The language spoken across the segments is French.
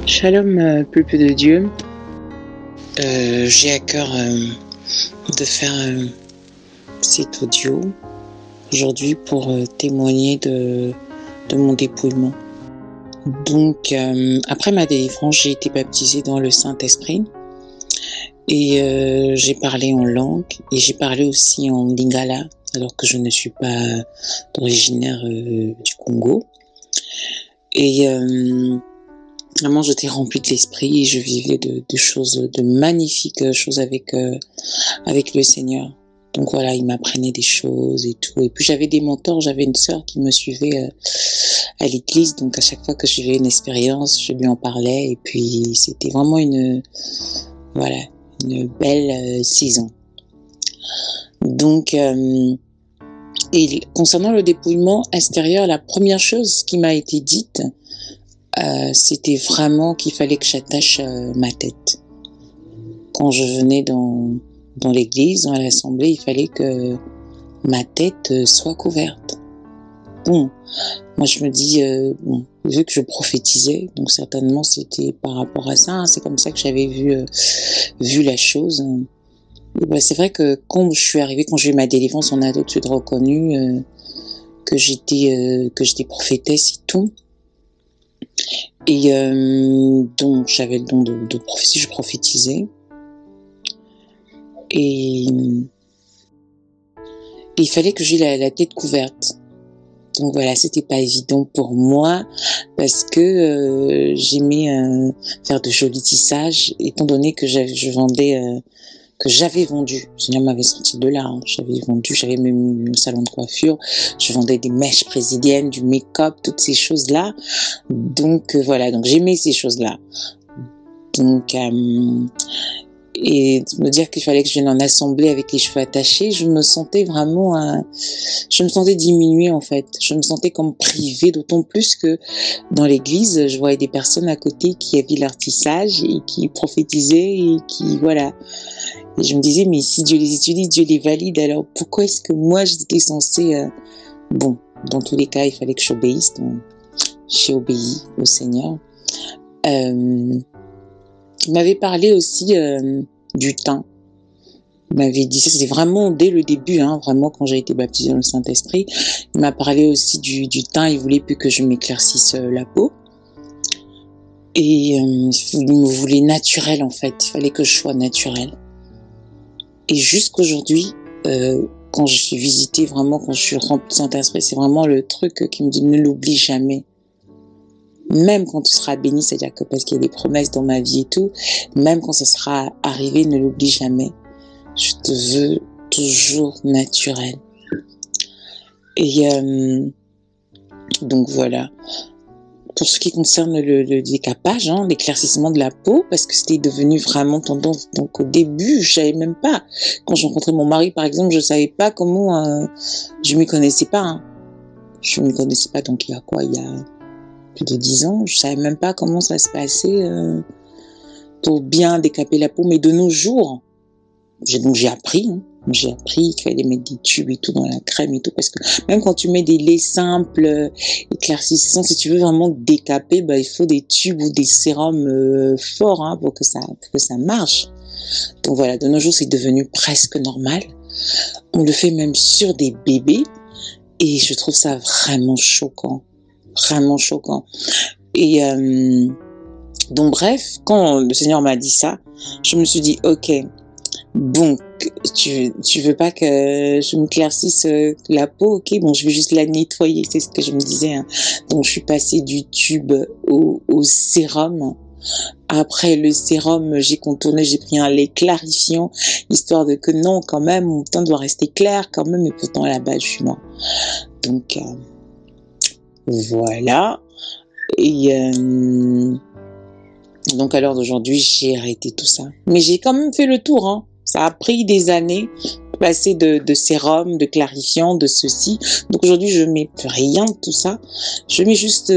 Shalom, peuple de Dieu. J'ai à cœur de faire cet audio aujourd'hui pour témoigner de mon dépouillement. Donc, après ma délivrance, j'ai été baptisée dans le Saint-Esprit et j'ai parlé en langue et j'ai parlé aussi en lingala, alors que je ne suis pas originaire du Congo. Et vraiment, j'étais remplie de l'esprit et je vivais de choses, de magnifiques choses avec le Seigneur. Donc voilà, il m'apprenait des choses et tout. Et puis j'avais des mentors, j'avais une sœur qui me suivait à l'église. Donc à chaque fois que je vivais une expérience, je lui en parlais. Et puis c'était vraiment une belle saison. Donc, et concernant le dépouillement extérieur, la première chose qui m'a été dite, c'était vraiment qu'il fallait que j'attache ma tête. Quand je venais dans l'église, dans l'assemblée, il fallait que ma tête soit couverte. Bon, moi je me dis, vu que je prophétisais, donc certainement c'était par rapport à ça, hein, c'est comme ça que j'avais vu la chose. Et ben, c'est vrai que quand je suis arrivée, quand j'ai eu ma délivrance, on a tout de suite reconnu que j'étais prophétesse et tout. Et donc j'avais le don de prophétie, je prophétisais. Et il fallait que j'aie la tête couverte. Donc voilà, c'était pas évident pour moi parce que j'aimais faire de jolis tissages, étant donné que je vendais, que j'avais vendu. Le Seigneur m'avait sorti de là. Hein. J'avais même un salon de coiffure. Je vendais des mèches brésiliennes, du make-up, toutes ces choses-là. Donc voilà, donc j'aimais ces choses-là. Donc et me dire qu'il fallait que je vienne en assemblée avec les cheveux attachés, je me sentais vraiment, je me sentais diminuée en fait. Je me sentais comme privée, d'autant plus que dans l'église, je voyais des personnes à côté qui avaient leur tissage et qui prophétisaient et qui, voilà. Et je me disais, mais si Dieu les utilise, Dieu les valide, alors pourquoi est-ce que moi j'étais censée... Bon, dans tous les cas, il fallait que j'obéisse, donc j'ai obéi au Seigneur. Il m'avait parlé aussi du teint. Il m'avait dit, ça c'était vraiment dès le début, hein, vraiment quand j'ai été baptisée dans le Saint-Esprit. Il m'a parlé aussi du teint, il voulait plus que je m'éclaircisse la peau. Et il me voulait naturel en fait, il fallait que je sois naturelle. Et jusqu'aujourd'hui, quand je suis visitée, vraiment quand je suis remplie de Saint-Esprit, c'est vraiment le truc qui me dit, ne l'oublie jamais. Même quand tu seras béni, c'est-à-dire que parce qu'il y a des promesses dans ma vie et tout, même quand ça sera arrivé, ne l'oublie jamais. Je te veux toujours naturel. Et donc voilà. Pour ce qui concerne le décapage, hein, l'éclaircissement de la peau, parce que c'était devenu vraiment tendance. Donc au début, je savais même pas. Quand j'ai rencontré mon mari, par exemple, je savais pas comment. Je m'y connaissais pas. Hein. Je m'y connaissais pas. Donc il y a plus de 10 ans, je savais même pas comment ça se passait pour bien décaper la peau. Mais de nos jours, j'ai appris. Hein. J'ai appris qu'il fallait mettre des tubes et tout dans la crème et tout, parce que même quand tu mets des laits simples, éclaircissants, si tu veux vraiment décaper, bah, il faut des tubes ou des sérums forts hein, pour que ça marche. Donc voilà, de nos jours, c'est devenu presque normal. On le fait même sur des bébés et je trouve ça vraiment choquant. Vraiment choquant. Et donc bref, quand le Seigneur m'a dit ça, je me suis dit, ok, bon, tu veux pas que je m'éclaircisse la peau, ok, bon, je vais juste la nettoyer, c'est ce que je me disais. Hein. Donc je suis passée du tube au sérum. Après le sérum, j'ai contourné, j'ai pris un lait clarifiant, histoire de que non, quand même, mon teint doit rester clair quand même, et pourtant à la base, je suis noire. Donc voilà. Et donc à l'heure d'aujourd'hui, j'ai arrêté tout ça. Mais j'ai quand même fait le tour. Hein. Ça a pris des années, passer de sérum, de clarifiant, de ceci. Donc aujourd'hui, je mets plus rien de tout ça. Je mets juste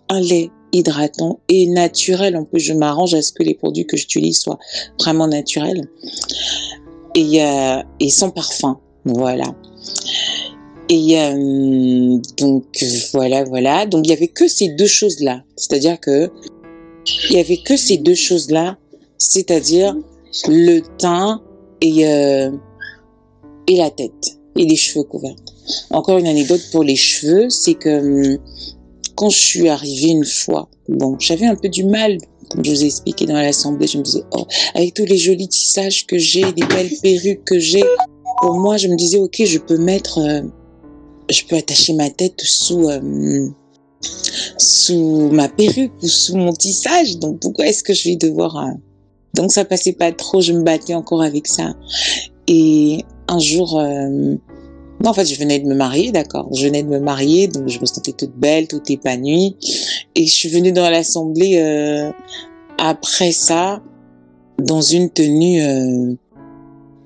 un lait hydratant et naturel. En plus, je m'arrange à ce que les produits que j'utilise soient vraiment naturels et sans parfum. Voilà. Et donc voilà. Donc il y avait que ces deux choses-là. C'est-à-dire que Il y avait que ces deux choses-là, c'est-à-dire le teint et la tête et les cheveux couverts. Encore une anecdote pour les cheveux, c'est que quand je suis arrivée une fois, bon, j'avais un peu du mal, comme je vous ai expliqué dans l'assemblée, je me disais, oh, avec tous les jolis tissages que j'ai, les belles perruques que j'ai, pour moi, je me disais, ok, je peux attacher ma tête sous ma perruque ou sous mon tissage, donc pourquoi est-ce que je vais devoir... Donc ça passait pas trop, je me battais encore avec ça. Et un jour... Non, en fait, je venais de me marier, d'accord. Je venais de me marier, donc je me sentais toute belle, toute épanouie. Et je suis venue dans l'assemblée après ça, dans une tenue,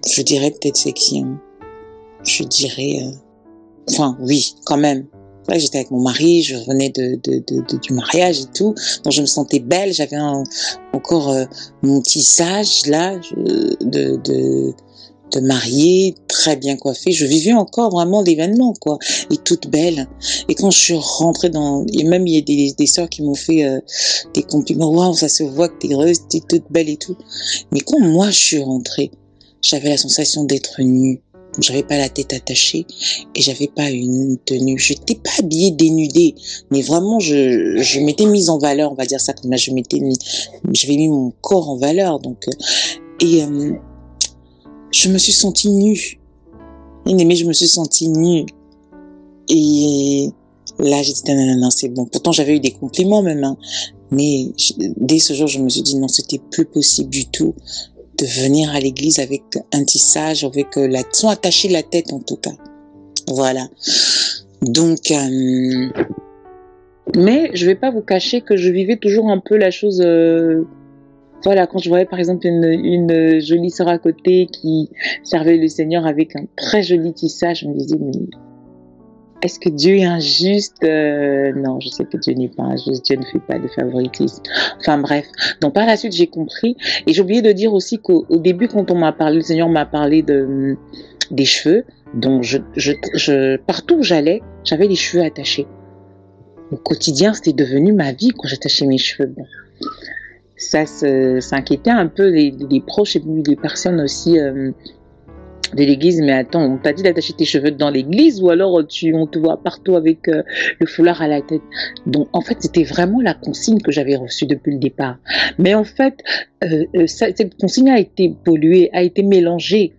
je dirais peut-être sexy. Hein. Je dirais... Enfin, oui, quand même. Ouais, j'étais avec mon mari, je revenais du mariage et tout, donc je me sentais belle. J'avais encore mon tissage là de mariée, très bien coiffée. Je vivais encore vraiment l'événement, quoi, et toute belle. Et quand je suis rentrée et même il y a des sœurs qui m'ont fait des compliments. Waouh, ça se voit que t'es heureuse, t'es toute belle et tout. Mais quand moi je suis rentrée, j'avais la sensation d'être nue. J'avais pas la tête attachée et j'avais pas une tenue. Je n'étais pas habillée dénudée, mais vraiment je m'étais mise en valeur, on va dire ça comme là. J'avais mis mon corps en valeur, donc je me suis sentie nue. Mais je me suis sentie nue et là j'ai dit non, c'est bon. Pourtant j'avais eu des compliments même, hein. Mais dès ce jour je me suis dit non, c'était plus possible du tout de venir à l'église avec un tissage, avec sans attacher la tête en tout cas. Voilà. Donc, mais je vais pas vous cacher que je vivais toujours un peu la chose. Voilà, quand je voyais par exemple une jolie sœur à côté qui servait le Seigneur avec un très joli tissage, je me disais mais est-ce que Dieu est injuste? Non, je sais que Dieu n'est pas injuste. Dieu ne fait pas de favoritisme. Enfin bref. Donc par la suite, j'ai compris. Et j'ai oublié de dire aussi qu'au début, quand on m'a parlé, le Seigneur m'a parlé des cheveux. Donc partout où j'allais, j'avais les cheveux attachés. Au quotidien, c'était devenu ma vie quand j'attachais mes cheveux. Bon. Ça s'inquiétait un peu les proches et puis les personnes aussi... de l'église, mais attends, on t'a dit d'attacher tes cheveux dans l'église ou alors on te voit partout avec le foulard à la tête. Donc en fait, c'était vraiment la consigne que j'avais reçue depuis le départ. Mais en fait, cette consigne a été polluée, a été mélangée.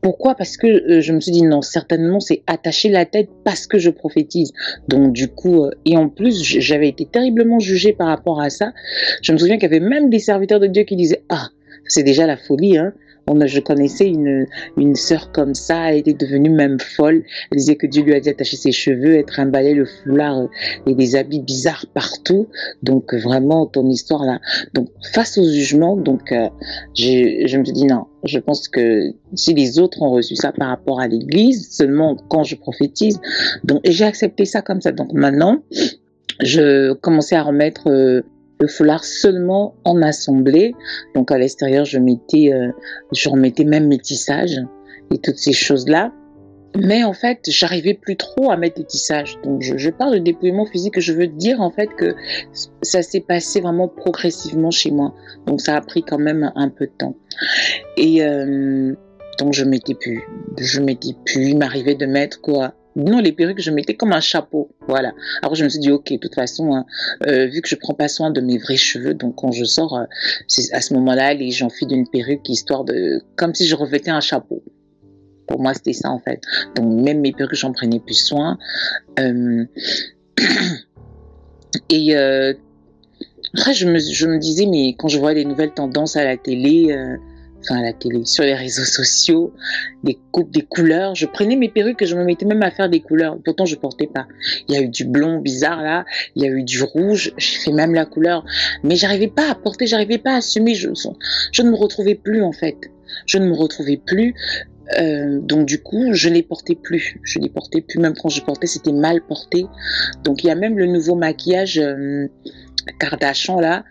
Pourquoi? Parce que je me suis dit non, certainement c'est attacher la tête parce que je prophétise. Donc du coup, et en plus j'avais été terriblement jugée par rapport à ça. Je me souviens qu'il y avait même des serviteurs de Dieu qui disaient ah, c'est déjà la folie, hein. Je connaissais une sœur comme ça, elle était devenue même folle. Elle disait que Dieu lui a dit d'attacher ses cheveux, elle trimballait le foulard et des habits bizarres partout. Donc vraiment ton histoire là. Donc face au jugement, donc je me suis dit non. Je pense que si les autres ont reçu ça par rapport à l'église, seulement quand je prophétise, donc et j'ai accepté ça comme ça. Donc maintenant, je commençais à remettre le foulard seulement en assemblée. Donc à l'extérieur, je remettais même mes tissages et toutes ces choses-là. Mais en fait, j'arrivais plus trop à mettre les tissages. Donc je parle de dépouillement physique, je veux dire en fait que ça s'est passé vraiment progressivement chez moi. Donc ça a pris quand même un peu de temps. Et donc je mettais plus. Il m'arrivait de mettre quoi? Non, les perruques, je mettais comme un chapeau, voilà. Alors je me suis dit, ok, de toute façon, hein, vu que je prends pas soin de mes vrais cheveux, donc quand je sors, c'est à ce moment-là, j'enfile d'une perruque, histoire comme si je revêtais un chapeau. Pour moi, c'était ça en fait. Donc même mes perruques, j'en prenais plus soin. Et après, je me disais, mais quand je vois les nouvelles tendances à la télé, sur les réseaux sociaux, des coupes, des couleurs. Je prenais mes perruques et je me mettais même à faire des couleurs. Pourtant, je portais pas. Il y a eu du blond bizarre là, il y a eu du rouge. J'ai fait même la couleur, mais j'arrivais pas à porter, j'arrivais pas à assumer. Je ne me retrouvais plus en fait. Je ne me retrouvais plus. Donc du coup, je les portais plus. Je les portais plus. Même quand je portais, c'était mal porté. Donc il y a même le nouveau maquillage Kardashian là.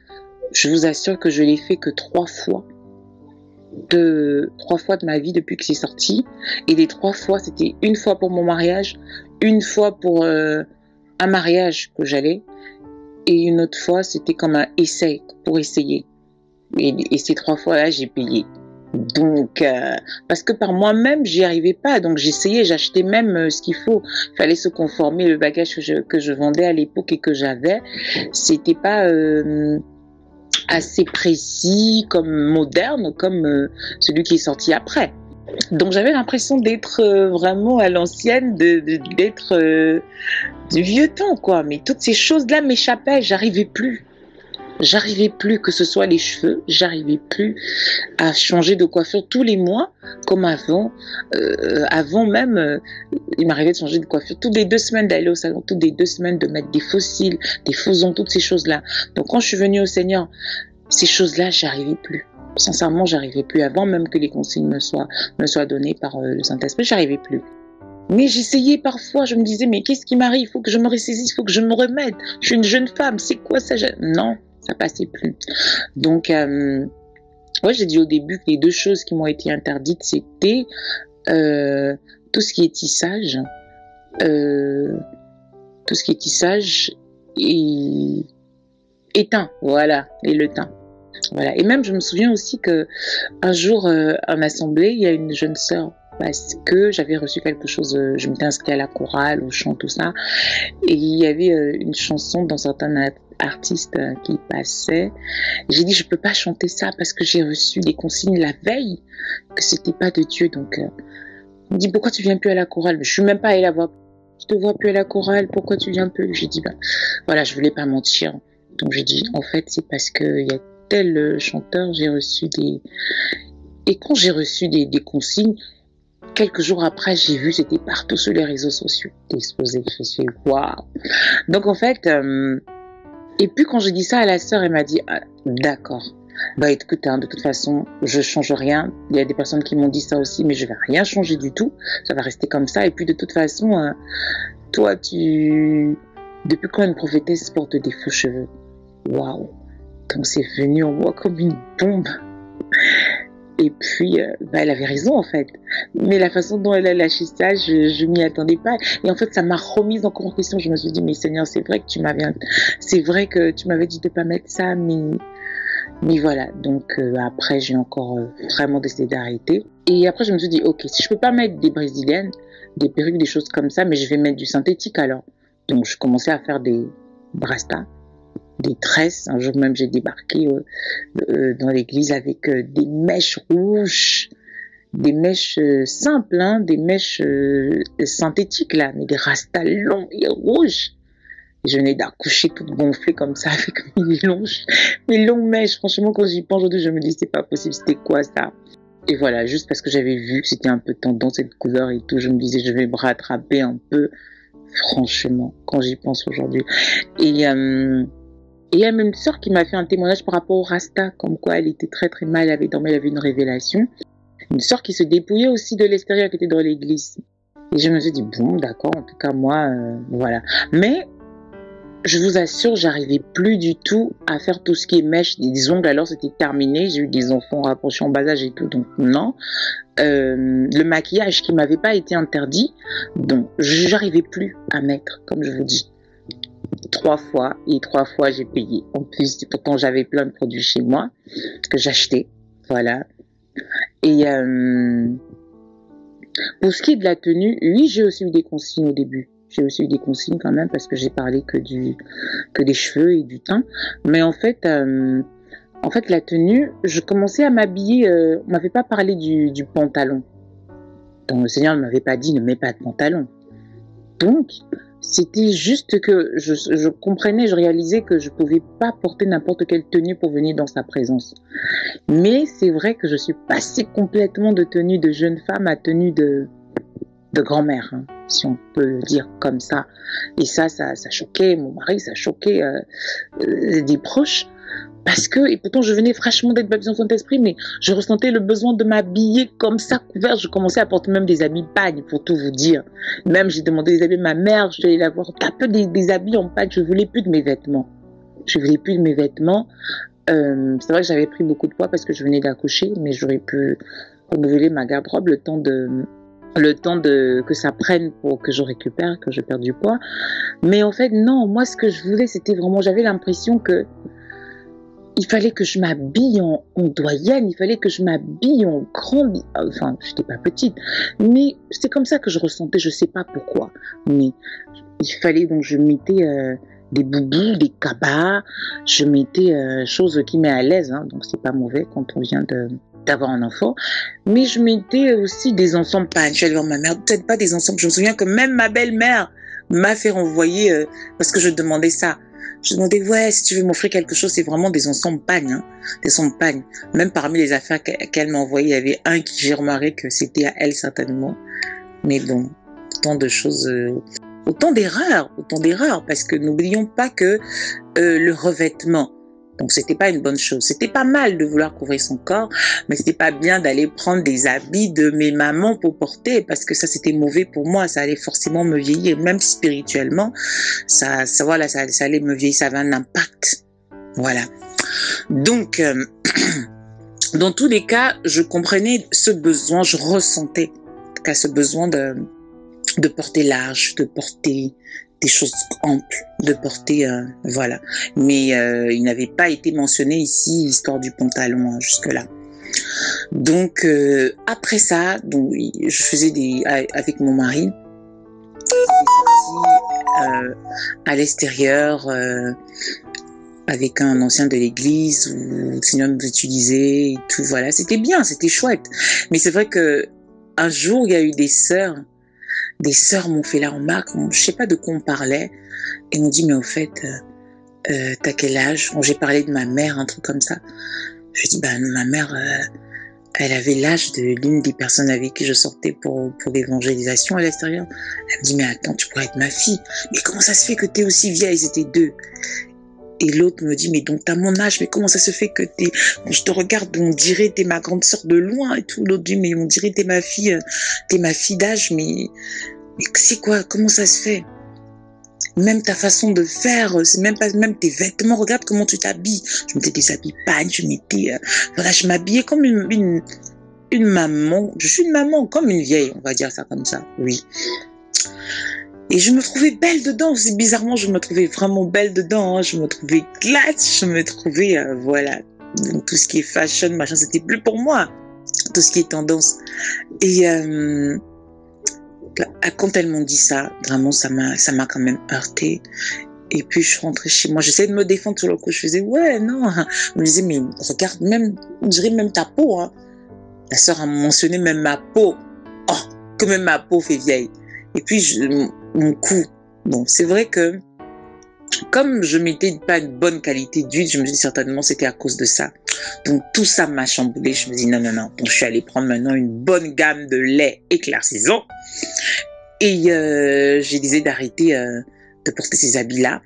Je vous assure que je l'ai fait que 3 fois. 3 fois de ma vie depuis que c'est sorti, et les 3 fois c'était une fois pour mon mariage, une fois pour un mariage que j'allais, Et une autre fois, c'était comme un essai pour essayer. Et ces 3 fois-là, j'ai payé. Donc, parce que par moi-même, j'y arrivais pas. Donc, j'essayais, j'achetais même ce qu'il faut. Il fallait se conformer. Le bagage que je vendais à l'époque et que j'avais, c'était pas assez précis, comme moderne, comme celui qui est sorti après. Donc, j'avais l'impression d'être vraiment à l'ancienne, d'être du vieux temps, quoi. Mais toutes ces choses-là m'échappaient, j'arrivais plus. J'arrivais plus, que ce soit les cheveux, j'arrivais plus à changer de coiffure tous les mois, comme avant. Avant même, il m'arrivait de changer de coiffure toutes les 2 semaines, d'aller au salon, toutes les 2 semaines, de mettre des faux cils, des faux ongles, toutes ces choses-là. Donc quand je suis venue au Seigneur, ces choses-là, j'arrivais plus. Sincèrement, j'arrivais plus. Avant même que les consignes me soient données par le Saint-Esprit, j'arrivais plus. Mais j'essayais parfois, je me disais, mais qu'est-ce qui m'arrive? Il faut que je me ressaisisse, il faut que je me remette. Je suis une jeune femme, c'est quoi ça? Non, ça passait plus. Donc, ouais, j'ai dit au début que les 2 choses qui m'ont été interdites, c'était tout ce qui est tissage, tout ce qui est tissage et teint, voilà, et le teint. Voilà. Et même, je me souviens aussi que un jour, en assemblée, il y a une jeune sœur, parce que j'avais reçu quelque chose, je m'étais inscrite à la chorale, au chant, tout ça, et il y avait une chanson dans certains artistes qui passaient. J'ai dit, je peux pas chanter ça parce que j'ai reçu des consignes la veille que c'était pas de Dieu. Donc, il me dit, pourquoi tu viens plus à la chorale? Je suis même pas allée la voir. Je te vois plus à la chorale, pourquoi tu viens plus? J'ai dit, ben, voilà, je voulais pas mentir. Donc, j'ai dit, en fait, c'est parce que il y a tel chanteur, j'ai reçu des... Et quand j'ai reçu des consignes, quelques jours après, j'ai vu, c'était partout sur les réseaux sociaux, exposé. Je suis, waouh! Donc, en fait, et puis quand j'ai dit ça à la sœur, elle m'a dit, ah, d'accord. Bah écoute, hein, de toute façon, je change rien. Il y a des personnes qui m'ont dit ça aussi, mais je vais rien changer du tout. Ça va rester comme ça. Et puis de toute façon, toi, depuis quand une prophétesse porte des faux cheveux? Waouh! Donc c'est venu en moi comme une bombe. Et puis, bah, elle avait raison en fait. Mais la façon dont elle a lâché ça, je m'y attendais pas. Et en fait, ça m'a remise encore en question. Je me suis dit, mais Seigneur, c'est vrai que tu m'avais dit de pas mettre ça, mais voilà. Donc après, j'ai encore vraiment décidé d'arrêter. Et après, je me suis dit, ok, si je peux pas mettre des brésiliennes, des perruques, des choses comme ça, mais je vais mettre du synthétique alors. Donc je commençais à faire des rastas, des tresses. Un jour même, j'ai débarqué dans l'église avec des mèches rouges, des mèches simples, hein, des mèches synthétiques là, mais des rastas longs et rouges. Je venais d'accoucher toute gonflée comme ça avec mes longues mèches. Franchement, quand j'y pense aujourd'hui, je me dis c'est pas possible, c'était quoi ça? Et voilà, juste parce que j'avais vu que c'était un peu tendance cette couleur et tout, je me disais je vais me rattraper un peu. Franchement, quand j'y pense aujourd'hui. Et il y a même une sœur qui m'a fait un témoignage par rapport au Rasta, comme quoi elle était très très mal, elle avait dormi, elle avait une révélation. Une sœur qui se dépouillait aussi de l'extérieur, qui était dans l'église. Et je me suis dit, bon, d'accord, en tout cas, moi, voilà. Mais, je vous assure, j'arrivais plus du tout à faire tout ce qui est mèche, des ongles, alors c'était terminé, j'ai eu des enfants rapprochés en bas âge et tout, donc non. Le maquillage qui m'avait pas été interdit, donc j'arrivais plus à mettre, comme je vous dis. 3 fois, et 3 fois j'ai payé. En plus, pourtant j'avais plein de produits chez moi que j'achetais, voilà. Et pour ce qui est de la tenue, oui, j'ai aussi eu des consignes au début. J'ai aussi eu des consignes quand même parce que j'ai parlé que des cheveux et du teint. Mais en fait, la tenue, je commençais à m'habiller. On m'avait pas parlé du pantalon. Donc le Seigneur ne m'avait pas dit ne mets pas de pantalon. Donc c'était juste que je comprenais, je réalisais que je pouvais pas porter n'importe quelle tenue pour venir dans sa présence. Mais c'est vrai que je suis passée complètement de tenue de jeune femme à tenue de grand-mère, hein, si on peut le dire comme ça. Et ça choquait mon mari, ça choquait des proches. Parce que, et pourtant je venais fraîchement d'être baptisée en Saint-Esprit, mais je ressentais le besoin de m'habiller comme ça, couvert. Je commençais à porter même des habits pagne, pour tout vous dire. Même j'ai demandé des habits à ma mère, je devais la voir, un peu des habits en pagne, je voulais plus de mes vêtements. C'est vrai que j'avais pris beaucoup de poids parce que je venais d'accoucher, mais j'aurais pu renouveler ma garde-robe le temps de le temps que ça prenne pour que je récupère, que je perde du poids. Mais en fait, non, moi, ce que je voulais, c'était vraiment, j'avais l'impression que il fallait que je m'habille en doyenne, il fallait que je m'habille en grande. Enfin, je n'étais pas petite, mais c'est comme ça que je ressentais, je ne sais pas pourquoi. Mais il fallait donc, je mettais des boubous, des cabas, je mettais chose qui met à l'aise, hein, donc c'est pas mauvais quand on vient d'avoir un enfant. Mais je mettais aussi des ensembles pagnes. Je suis allée voir ma mère, peut-être pas des ensembles. Je me souviens que même ma belle-mère m'a fait renvoyer parce que je demandais ça. Je demandais, ouais, si tu veux m'offrir quelque chose, c'est vraiment des ensembles pagnes, hein, des ensembles pagnes. Même parmi les affaires qu'elle m'a envoyées, il y avait un qui j'ai remarqué que c'était à elle certainement. Mais bon, tant de choses, autant d'erreurs, parce que n'oublions pas que le revêtement, donc c'était pas une bonne chose. C'était pas mal de vouloir couvrir son corps, mais c'était pas bien d'aller prendre des habits de mes mamans pour porter, parce que ça c'était mauvais pour moi. Ça allait forcément me vieillir, même spirituellement. Ça allait me vieillir, ça avait un impact. Voilà. Donc, dans tous les cas, je comprenais ce besoin, je ressentais qu'à ce besoin de porter large, de porter des choses amples, de porter, voilà. Mais il n'avait pas été mentionné ici l'histoire du pantalon, hein, jusque-là. Donc, après ça, donc, je faisais avec mon mari, à l'extérieur, avec un ancien de l'église, où sinon nous utilisait et tout, voilà. C'était bien, c'était chouette. Mais c'est vrai que un jour, il y a eu des sœurs m'ont fait la remarque, je sais pas de quoi on parlait, et m'ont dit, mais au fait, t'as quel âge? Bon, j'ai parlé de ma mère, un truc comme ça. Je dis, ma mère, elle avait l'âge de l'une des personnes avec qui je sortais pour l'évangélisation à l'extérieur. Elle me dit, mais attends, tu pourrais être ma fille. Mais comment ça se fait que t'es aussi vieille? Ils étaient deux. Et l'autre me dit, mais donc t'as mon âge, mais comment ça se fait que je te regarde, on dirait t'es ma grande sœur de loin et tout. L'autre dit, mais on dirait t'es ma fille d'âge, mais c'est quoi, comment ça se fait? Même ta façon de faire, c'est même tes vêtements, regarde comment tu t'habilles. Je mettais des habits pagnes, voilà, je m'habillais comme une maman. Je suis une maman, comme une vieille, on va dire ça comme ça, oui. Et je me trouvais belle dedans, aussi bizarrement, je me trouvais vraiment belle dedans, hein. Je me trouvais classe, je me trouvais, voilà. Donc, tout ce qui est fashion, machin, c'était plus pour moi. Tout ce qui est tendance. Et quand elles m'ont dit ça, vraiment, ça m'a quand même heurtée. Et puis, je suis rentrée chez moi. J'essayais de me défendre sur le coup. Je faisais, ouais, non. On me disait, mais regarde, même, on dirait même ta peau, hein. La sœur a mentionné même ma peau. Oh, que même ma peau fait vieille. Et puis, mon cou. Bon, c'est vrai que, comme je mettais pas une bonne qualité d'huile, je me dis certainement c'était à cause de ça. Donc tout ça m'a chamboulé. Je me dis non. Donc, je suis allée prendre maintenant une bonne gamme de lait éclaircissant. Et j'ai décidé d'arrêter de porter ces habits-là.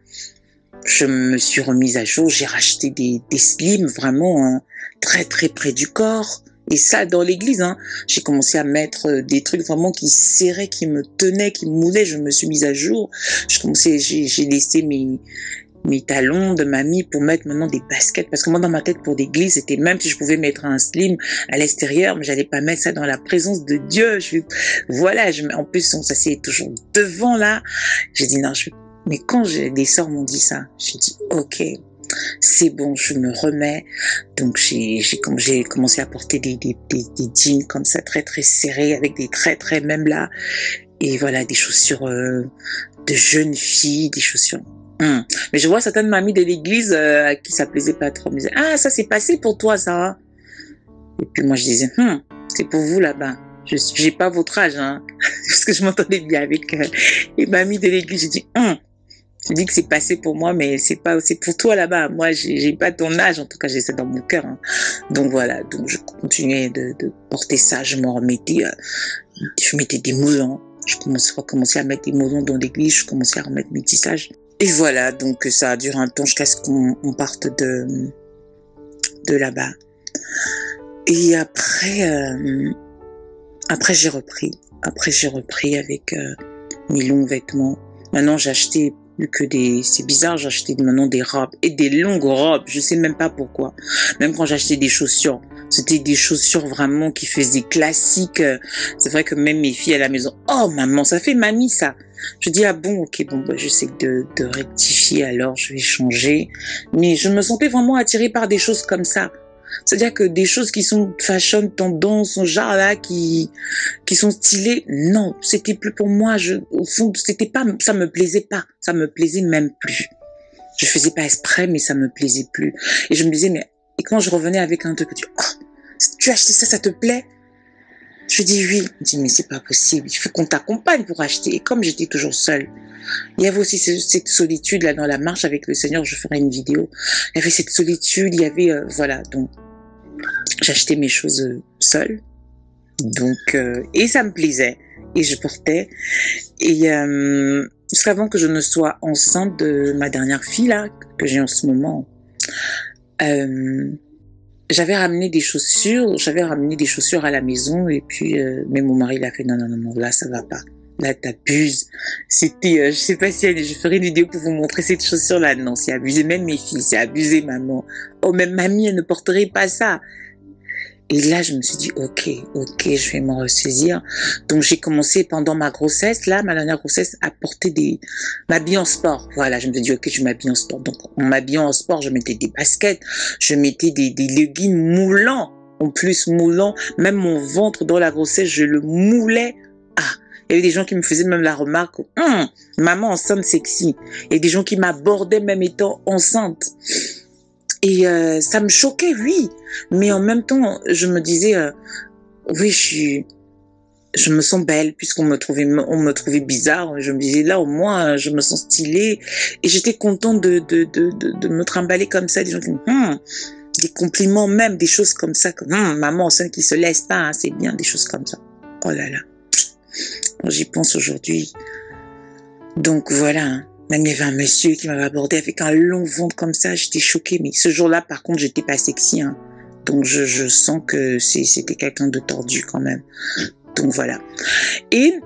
Je me suis remise à jour. J'ai racheté des slims vraiment, hein, très très près du corps. Et ça, dans l'église, hein, j'ai commencé à mettre des trucs vraiment qui serraient, qui me tenaient, qui me moulaient. Je me suis mise à jour. J'ai laissé mes talons de mamie pour mettre maintenant des baskets. Parce que moi, dans ma tête, pour l'église, c'était même si je pouvais mettre un slim à l'extérieur, mais j'allais pas mettre ça dans la présence de Dieu. Voilà, en plus, on s'assied toujours devant là. J'ai dit non, mais quand des sœurs m'ont dit ça, j'ai dit ok. C'est bon, je me remets. Donc j'ai commencé à porter des jeans comme ça, très très serrés, avec des traits très même là. Et voilà, des chaussures de jeunes filles, des chaussures. Mais je vois certaines mamies de l'église à qui ça plaisait pas trop. Me disaient, ah, ça c'est passé pour toi, ça. Et puis moi je disais, c'est pour vous là-bas. J'ai pas votre âge, hein. Parce que je m'entendais bien avec les mamies de l'église. J'ai dit, je dis que c'est passé pour moi, mais c'est pour toi là-bas. Moi, j'ai pas ton âge, en tout cas, j'ai ça dans mon cœur, hein. Donc voilà, donc je continuais de porter ça, je m'en remettais, je mettais des moulants. Je commençais à mettre des moulants dans l'église, je commençais à remettre mes tissages. Et voilà, donc ça a duré un temps jusqu'à ce qu'on parte de là-bas. Et après j'ai repris avec mes longs vêtements. Maintenant, j'ai acheté Vu que c'est bizarre, j'achetais maintenant des robes et des longues robes. Je sais même pas pourquoi. Même quand j'achetais des chaussures, c'était des chaussures vraiment qui faisaient classique. C'est vrai que même mes filles à la maison, oh maman, ça fait mamie ça. Je dis ah bon, ok, bon, bah, j'essaie de rectifier alors, je vais changer. Mais je me sentais vraiment attirée par des choses comme ça. C'est-à-dire que des choses qui sont fashion, tendance, genre là, qui sont stylées, non, c'était plus pour moi. Au fond, c'était pas, ça me plaisait pas, ça me plaisait même plus. Je faisais pas exprès, mais ça me plaisait plus. Et je me disais, mais et quand je revenais avec un truc, tu as acheté ça, ça te plaît? Je dis oui. Je dis mais c'est pas possible. Il faut qu'on t'accompagne pour acheter. Et comme j'étais toujours seule, il y avait aussi cette solitude là dans la marche avec le Seigneur. Je ferai une vidéo. Il y avait cette solitude. Il y avait voilà. Donc j'achetais mes choses seule. Donc et ça me plaisait et je portais. Et jusqu'avant que je ne sois enceinte de ma dernière fille là que j'ai en ce moment. J'avais ramené des chaussures à la maison et puis mais mon mari il a fait non là ça va pas, là t'abuses. C'était je sais pas si je ferai une vidéo pour vous montrer cette chaussure là, non c'est abusé, même mes filles c'est abusé maman, oh même mamie elle ne porterait pas ça. Et là, je me suis dit, ok, je vais m'en ressaisir. Donc, j'ai commencé pendant ma grossesse, là, ma dernière grossesse, à porter m'habiller en sport. Voilà, je me suis dit, ok, je m'habille en sport. Donc, en m'habillant en sport, je mettais des baskets, je mettais des leggings moulants. En plus, moulants. Même mon ventre dans la grossesse, je le moulais. Ah, il y avait des gens qui me faisaient même la remarque, maman enceinte sexy. Et des gens qui m'abordaient même étant enceinte. Et ça me choquait, oui. Mais en même temps, je me disais, oui, je me sens belle puisqu'on me trouvait bizarre. Je me disais, là, au moins, je me sens stylée. Et j'étais contente de me trimballer comme ça. Des gens qui des compliments même, des choses comme ça. Comme, maman enceinte qui se laisse pas, hein, c'est bien, des choses comme ça. Oh là là. Quand j'y pense aujourd'hui. Donc voilà, hein. Même il y avait un monsieur qui m'avait abordé avec un long ventre comme ça, j'étais choquée. Mais ce jour-là, par contre, j'étais pas sexy, hein. Donc je sens que c'était quelqu'un de tordu quand même. Donc voilà. Et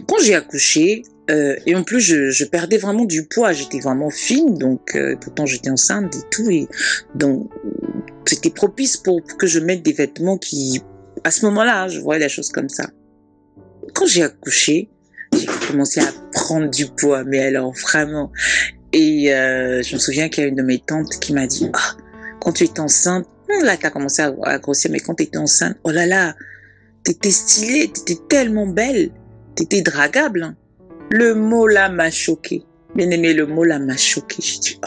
quand j'ai accouché, et en plus je perdais vraiment du poids, j'étais vraiment fine, donc pourtant j'étais enceinte et tout, et donc c'était propice pour que je mette des vêtements qui, à ce moment-là, hein, je voyais la chose comme ça. Quand j'ai accouché, j'ai commencé à prendre du poids, mais alors vraiment. Et je me souviens qu'il y a une de mes tantes qui m'a dit, quand tu étais enceinte, là t'as commencé à grossir, mais quand tu étais enceinte, oh là là, t'étais stylée, t'étais tellement belle, t'étais dragable. Hein. Le mot là m'a choquée. Bien aimé, le mot là m'a choquée. J'ai dit,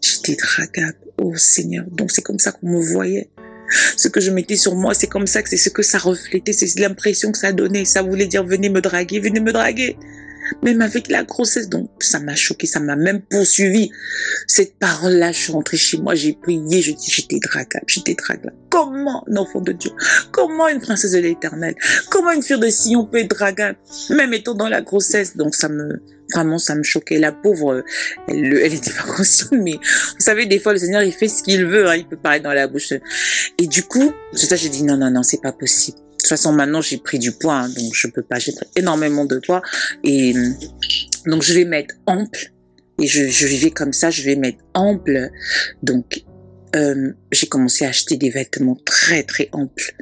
j'étais dragable. Oh Seigneur. Donc c'est comme ça qu'on me voyait. Ce que je mettais sur moi, c'est comme ça que c'est ce que ça reflétait, c'est l'impression que ça donnait. Ça voulait dire, venez me draguer, venez me draguer. Même avec la grossesse, donc ça m'a choqué, ça m'a même poursuivi. Cette parole-là, je suis rentrée chez moi, j'ai prié, je dis, j'étais dragable. Comment un enfant de Dieu, comment une princesse de l'Éternel, comment une fille de Sion peut être dragable, même étant dans la grossesse. Donc vraiment, ça me choquait. La pauvre, elle était pas consciente, mais vous savez, des fois, le Seigneur, il fait ce qu'il veut, hein, il peut paraître dans la bouche. Et du coup, c'est ça, j'ai dit, non, c'est pas possible. De toute façon, maintenant, j'ai pris du poids, hein, donc je peux pas, j'ai pris énormément de poids. Et donc, je vais mettre ample. Et je vivais comme ça, je vais mettre ample. Donc, j'ai commencé à acheter des vêtements très, très amples.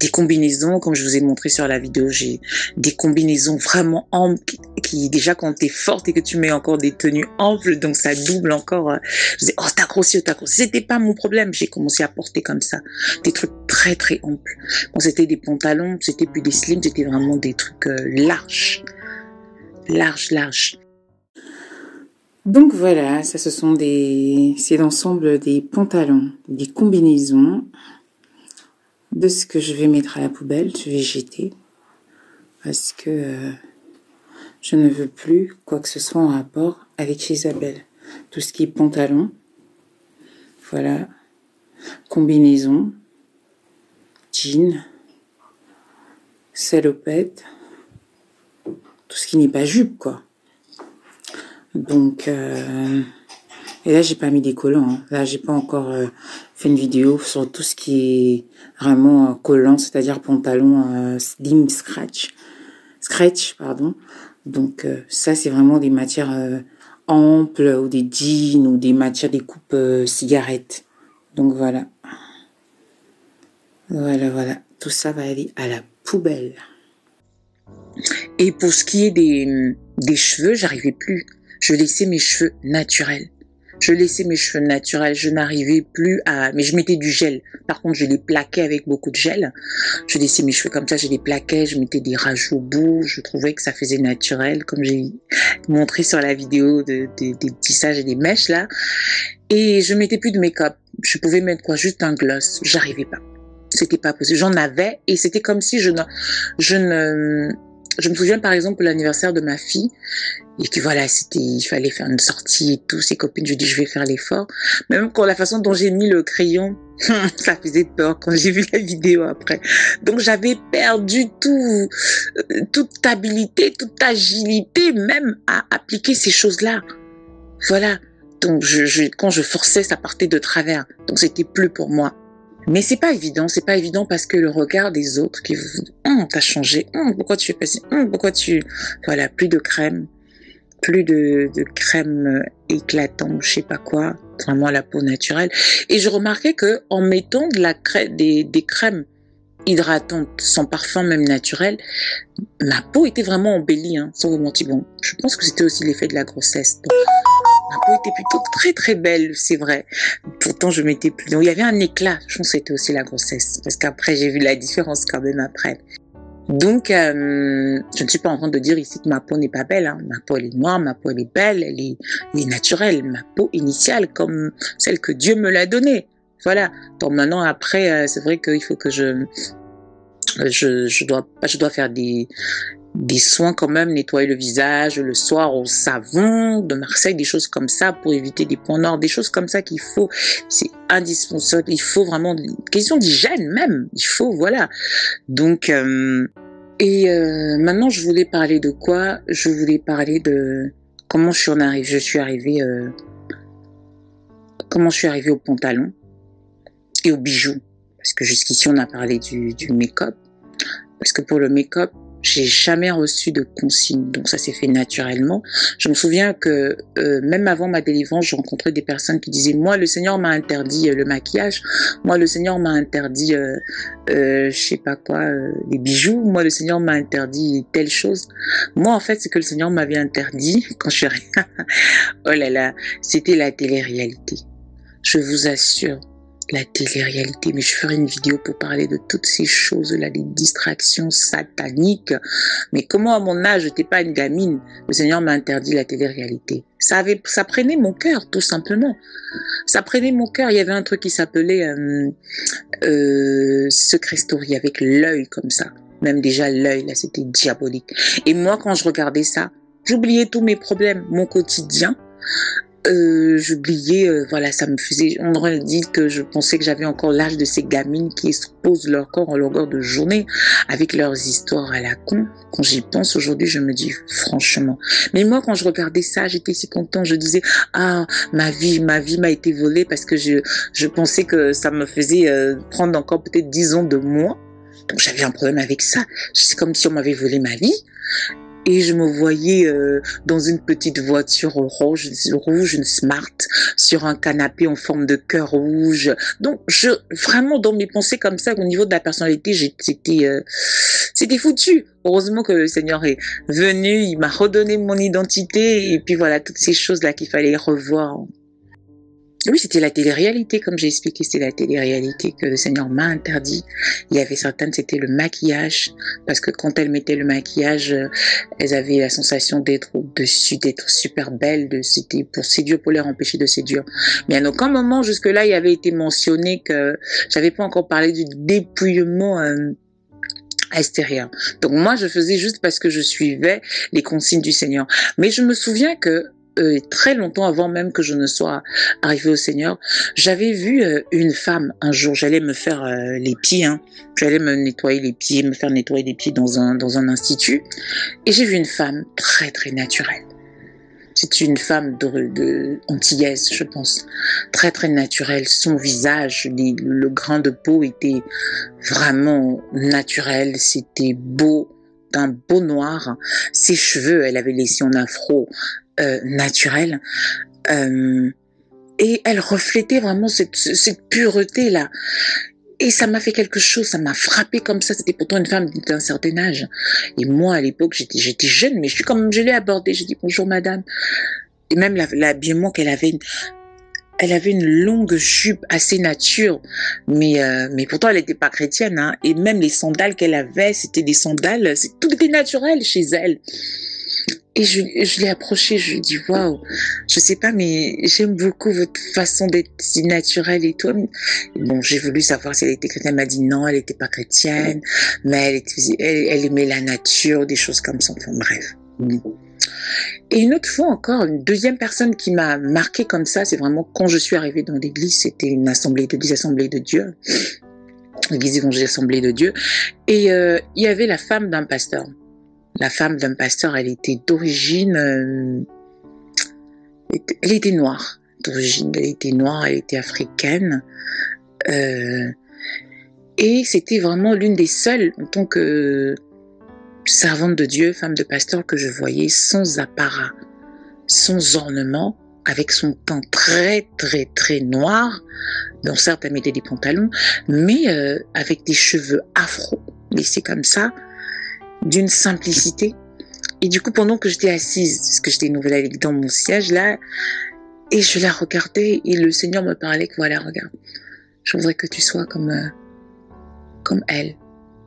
Des combinaisons, comme je vous ai montré sur la vidéo, j'ai des combinaisons vraiment amples qui déjà, quand t'es forte et que tu mets encore des tenues amples, donc ça double encore. Je disais, t'as grossi. C'était pas mon problème. J'ai commencé à porter comme ça. Des trucs très, très amples. Quand c'était des pantalons, c'était plus des slims, c'était vraiment des trucs larges. Larges. Donc voilà, ça c'est l'ensemble des pantalons, des combinaisons, de ce que je vais mettre à la poubelle, je vais jeter, parce que je ne veux plus quoi que ce soit en rapport avec Isabelle. Tout ce qui est pantalon, voilà, combinaison, jean, salopette, tout ce qui n'est pas jupe, quoi. Donc, et là, j'ai pas mis des collants. Hein. Là, j'ai pas encore fait une vidéo sur tout ce qui est vraiment collant, c'est-à-dire pantalon slim scratch, pardon. Donc ça, c'est vraiment des matières amples ou des jeans ou des matières des coupes cigarettes. Donc voilà. Voilà. Tout ça va aller à la poubelle. Et pour ce qui est des cheveux, j'arrivais plus. Je laissais mes cheveux naturels. Je n'arrivais plus à... Mais je mettais du gel. Par contre, je les plaquais avec beaucoup de gel. Je laissais mes cheveux comme ça, je les plaquais, je mettais des rajouts au bout. Je trouvais que ça faisait naturel, comme j'ai montré sur la vidéo des tissages et des mèches là. Et je mettais plus de make-up. Je pouvais mettre quoi? Juste un gloss. J'arrivais pas. C'était pas possible. J'en avais et c'était comme si je me souviens par exemple l'anniversaire de ma fille et que voilà, il fallait faire une sortie et tout. Ses copines, je dis je vais faire l'effort. Même quand la façon dont j'ai mis le crayon, ça faisait peur quand j'ai vu la vidéo après. Donc j'avais perdu toute habilité, toute agilité même à appliquer ces choses-là. Voilà. Donc quand je forçais, ça partait de travers. Donc c'était plus pour moi. Mais c'est pas évident parce que le regard des autres qui vous t'as changé, pourquoi tu fais passer, pourquoi tu... Voilà, plus de crème éclatante, je sais pas quoi, vraiment la peau naturelle. Et je remarquais que en mettant des crèmes hydratantes, sans parfum même naturel, ma peau était vraiment embellie, sans vous mentir. Bon, je pense que c'était aussi l'effet de la grossesse. Donc, ma peau était plutôt très très belle, c'est vrai. Pourtant, je m'étais plus... Donc, il y avait un éclat. Je pense que c'était aussi la grossesse. Parce qu'après, j'ai vu la différence quand même après. Donc, je ne suis pas en train de dire ici que ma peau n'est pas belle. Ma peau, elle est noire, ma peau, elle est belle, elle est naturelle. Ma peau initiale, comme celle que Dieu me l'a donnée. Voilà. Donc maintenant, après, c'est vrai qu'il faut que je dois faire des soins quand même, nettoyer le visage le soir au savon de Marseille, des choses comme ça pour éviter des points noirs, des choses comme ça qu'il faut, c'est indispensable, il faut vraiment, question d'hygiène même, il faut, voilà. Donc, maintenant je voulais parler de quoi? Je voulais parler de comment je suis arrivée au pantalon et aux bijoux, parce que jusqu'ici on a parlé du make-up, parce que pour le make-up, j'ai jamais reçu de consigne, donc ça s'est fait naturellement. Je me souviens que même avant ma délivrance, je rencontrais des personnes qui disaient moi le Seigneur m'a interdit le maquillage, moi le Seigneur m'a interdit je sais pas quoi, les bijoux, moi le Seigneur m'a interdit telle chose. Moi en fait, ce que le Seigneur m'avait interdit quand je suis oh là là, c'était la télé-réalité. Je vous assure, la télé-réalité, mais je ferai une vidéo pour parler de toutes ces choses-là, des distractions sataniques. Mais comment à mon âge, j'étais pas une gamine, le Seigneur m'a interdit la télé-réalité. Ça prenait mon cœur, tout simplement. Ça prenait mon cœur. Il y avait un truc qui s'appelait Secret Story, avec l'œil comme ça. Même déjà l'œil, là, c'était diabolique. Et moi, quand je regardais ça, j'oubliais tous mes problèmes, mon quotidien. J'oubliais, voilà, ça me faisait, on aurait dit que je pensais que j'avais encore l'âge de ces gamines qui exposent leur corps en longueur de journée avec leurs histoires à la con. Quand j'y pense aujourd'hui, je me dis franchement. Mais moi, quand je regardais ça, j'étais si contente. Je disais, ah, ma vie m'a été volée parce que je pensais que ça me faisait prendre encore peut-être 10 ans de moi. Donc j'avais un problème avec ça. C'est comme si on m'avait volé ma vie. Et je me voyais dans une petite voiture rouge, une Smart, sur un canapé en forme de cœur rouge. Donc, vraiment, dans mes pensées comme ça, au niveau de la personnalité, c'était foutu. Heureusement que le Seigneur est venu, il m'a redonné mon identité, et puis voilà, toutes ces choses-là qu'il fallait revoir. Oui, c'était la télé-réalité, comme j'ai expliqué, c'était la télé-réalité que le Seigneur m'a interdit. Il y avait certaines, c'était le maquillage, parce que quand elles mettaient le maquillage, elles avaient la sensation d'être au-dessus, d'être super belles, c'était pour séduire, pour les empêcher de séduire. Mais à aucun moment, jusque-là, il avait été mentionné que j'avais pas encore parlé du dépouillement extérieur. Donc moi, je faisais juste parce que je suivais les consignes du Seigneur. Mais je me souviens que très longtemps avant même que je ne sois arrivée au Seigneur, j'avais vu une femme un jour. J'allais me faire les pieds, j'allais me nettoyer les pieds, me faire nettoyer les pieds dans un institut, et j'ai vu une femme très très naturelle. C'est une femme de antillaise, je pense, très très naturelle. Son visage, le grain de peau était vraiment naturel, c'était beau. d'un beau noir. Ses cheveux, elle avait laissé en afro naturel. Et elle reflétait vraiment cette pureté-là. Et ça m'a fait quelque chose, ça m'a frappé comme ça. C'était pourtant une femme d'un certain âge. Et moi, à l'époque, j'étais jeune, mais je l'ai abordée. J'ai dit bonjour madame. Et même l'habillement qu'elle avait, elle avait une longue jupe assez nature, mais pourtant elle n'était pas chrétienne, hein. Et même les sandales qu'elle avait, c'était des sandales, tout était naturel chez elle. Et je l'ai approchée, je lui ai dit waouh, je sais pas, mais j'aime beaucoup votre façon d'être si naturelle et tout. Et bon, j'ai voulu savoir si elle était chrétienne. Elle m'a dit non, elle n'était pas chrétienne, mais elle aimait la nature, des choses comme ça. Enfin bref. Et une autre fois encore, une deuxième personne qui m'a marqué comme ça, c'est vraiment quand je suis arrivée dans l'église, c'était une assemblée de Dieu, l'église évangélique Assemblée de Dieu, et il y avait la femme d'un pasteur. La femme d'un pasteur, elle était d'origine, elle était noire, d'origine, elle était noire, elle était africaine, et c'était vraiment l'une des seules en tant que servante de Dieu, femme de pasteur, que je voyais sans apparat, sans ornement, avec son teint très très très noir. Bon, certes, elle mettait des pantalons, mais avec des cheveux afro, laissés comme ça, d'une simplicité. Et du coup, pendant que j'étais assise, parce que j'étais nouvelle dans mon siège là, et je la regardais, et le Seigneur me parlait que voilà, regarde, je voudrais que tu sois comme elle,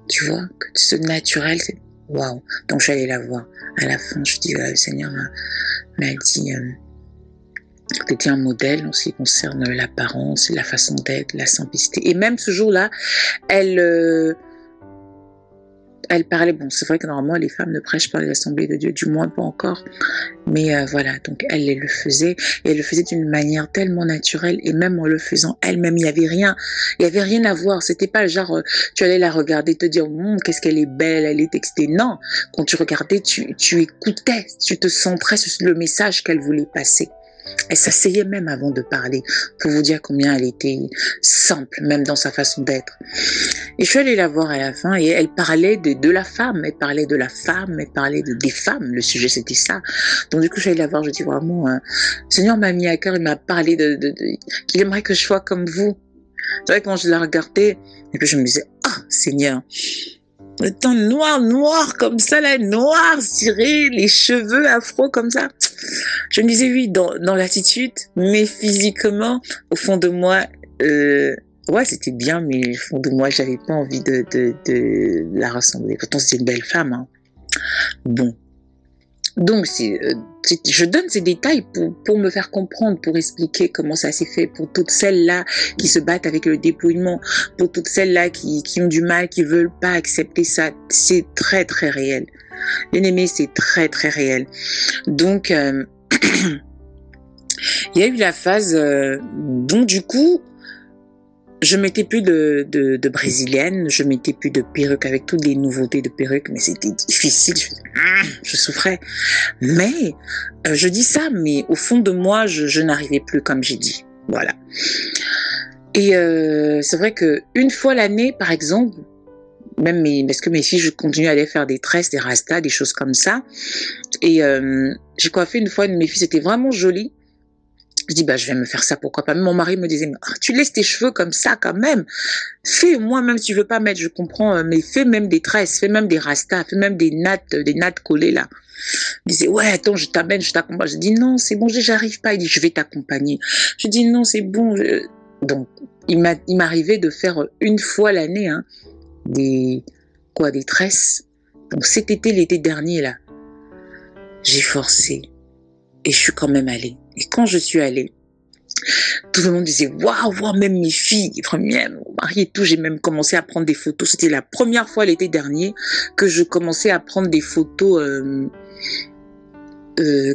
tu vois, que ce naturel, c'est waouh. Donc je suis allée la voir. À la fin, je dis le Seigneur m'a dit tu étais un modèle en ce qui concerne l'apparence, la façon d'être, la simplicité. Et même ce jour-là, elle parlait, bon, c'est vrai que normalement les femmes ne prêchent pas les assemblées de Dieu, du moins pas encore, mais voilà, donc elle le faisait, et elle le faisait d'une manière tellement naturelle, et même en le faisant elle-même, il y avait rien à voir, c'était pas le genre, tu allais la regarder, te dire, qu'est-ce qu'elle est belle, elle est textée, non, quand tu regardais, tu écoutais, tu te centrais sur le message qu'elle voulait passer. Elle s'asseyait même avant de parler, pour vous dire combien elle était simple, même dans sa façon d'être. Et je suis allée la voir à la fin, et elle parlait de la femme, elle parlait de la femme, elle parlait des femmes, le sujet c'était ça. Donc du coup, je suis allée la voir, je dis vraiment, le Seigneur m'a mis à cœur, il m'a parlé qu'il aimerait que je sois comme vous. C'est vrai que quand je la regardais, et puis je me disais, Seigneur, le teint noir comme ça, là, noir, ciré, les cheveux afro comme ça. Je me disais oui, dans l'attitude, mais physiquement, au fond de moi, ouais, c'était bien, mais au fond de moi, j'avais pas envie de la ressembler. Pourtant, c'est une belle femme, hein. Bon. Donc, je donne ces détails pour me faire comprendre, pour expliquer comment ça s'est fait, pour toutes celles-là qui se battent avec le dépouillement, pour toutes celles-là qui ont du mal, qui veulent pas accepter ça. C'est très, très réel. Bien-aimé, c'est très, très réel. Donc, il y a eu la phase dont, du coup, je mettais plus de brésilienne, je mettais plus de perruque avec toutes les nouveautés de perruque, mais c'était difficile, je souffrais. Mais, je dis ça, mais au fond de moi, je n'arrivais plus comme j'ai dit. Voilà. Et c'est vrai que une fois l'année, par exemple, même parce que mes filles, je continue à aller faire des tresses, des rastas, des choses comme ça. Et j'ai coiffé une fois une de mes filles, c'était vraiment joli. Je dis, je vais me faire ça, pourquoi pas. Mon mari me disait, tu laisses tes cheveux comme ça quand même. Fais, moi, même si tu veux pas mettre, je comprends, mais fais même des tresses, fais même des rastas, fais même des nattes collées là. Il disait, ouais, attends, je t'amène, je t'accompagne. Je dis, non, c'est bon, j'arrive pas. Il dit, je vais t'accompagner. Je dis, non, c'est bon. Donc, il m'arrivait de faire une fois l'année, hein, des tresses. Donc, cet été, l'été dernier, là, j'ai forcé. Et je suis quand même allée. Et quand je suis allée, tout le monde disait, waouh, même mes filles, même mon mari et tout, j'ai même commencé à prendre des photos. C'était la première fois l'été dernier que je commençais à prendre des photos,